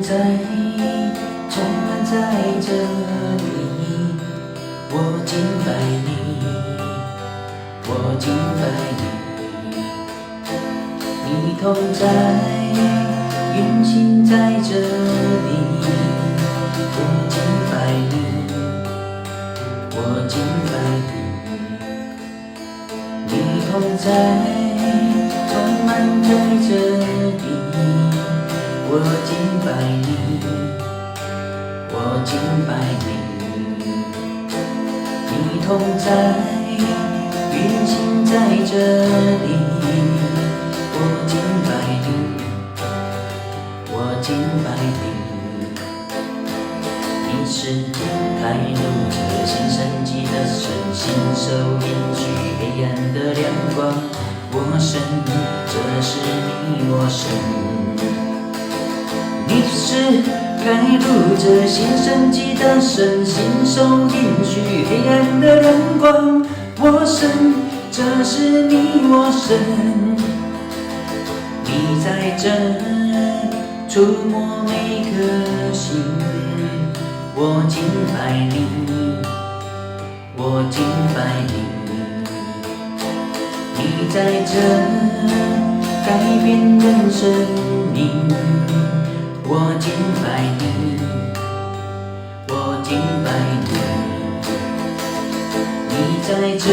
在，充满在这里。我敬拜你，我敬拜你。你同在，运行在这里。我敬拜你，我敬拜你。你同在，充满在这里。我敬拜你，我敬拜你。你同在，运行在这里。我敬拜你，我敬拜你。你是开路者新生机的神，信手引去黑暗的亮光。我神，这是你我神。你是开路者新生机的神，信手引去黑暗的亮光。我神，这是你我神。你在这触摸每颗心，我敬拜你，我敬拜你。你在这改变人生命，我敬拜你，我敬拜你。你在这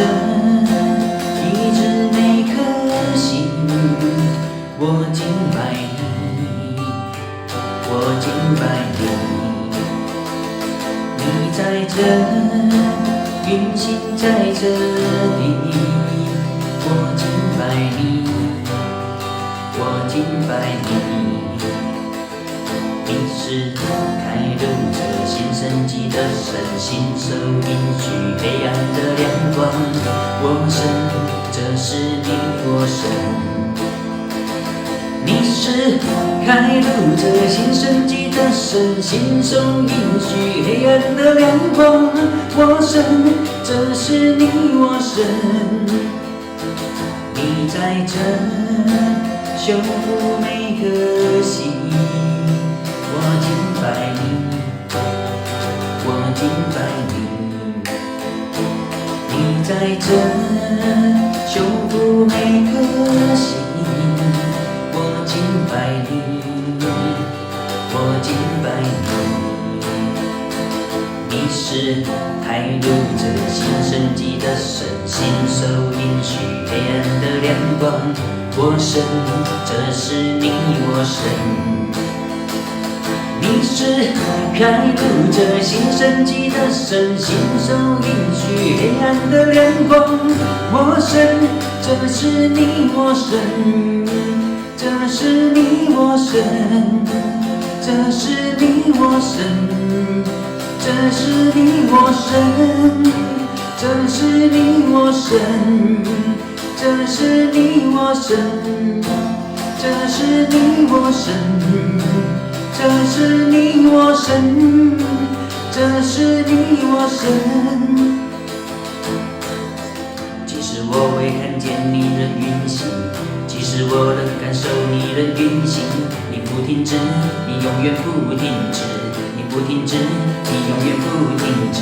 医治每颗心，我敬拜你，我敬拜你。你在这运行在这里，我敬拜你，我敬拜你。你是开路者新生机的神，信手引去黑暗的亮光。我神，这是你我神。你是开路者新生机的神，信手引去黑暗的亮光。我神，这是你我神。你在这修复每颗心，我敬拜你，我敬拜你。你在这修复每颗心，我敬拜你，我敬拜你。你是开路者新生机的神，信手引去黑暗的亮光。我神，这是你我神。你是开路者新生机的神，信手引去黑暗的亮光。我神，这是你我神，这是你我神，这是你我神，这是你我神，这是你我神，这是你我神，这是你我神。这是你我神，这是你我神。即使我未看见你仍运行，即使我能感受你仍运行，你不停止，你永远不停止，你不停止，你永远不停止。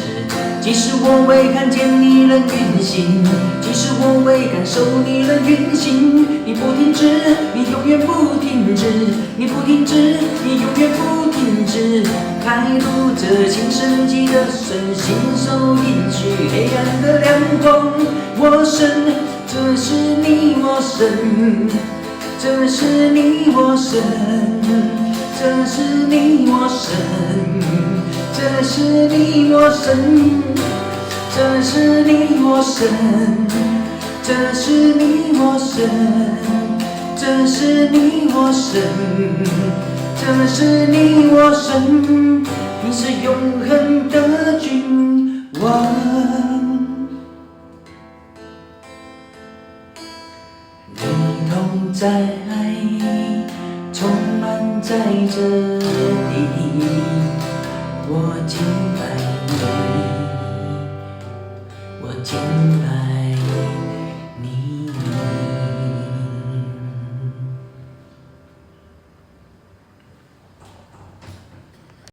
即使我未看见你仍运行，即使我未感受你仍运行，你不停止，你永远不停止，你不停止，你永远不停止。开路者新生机的神，信手引去黑暗的亮光。我神，这是你我神，这是你我神，这是你我神，这是你我神，这是你我神，这是你我神，这是你我神，这是你我神。你是永恒的君王。你同在，充满在这里。我敬拜你，我敬拜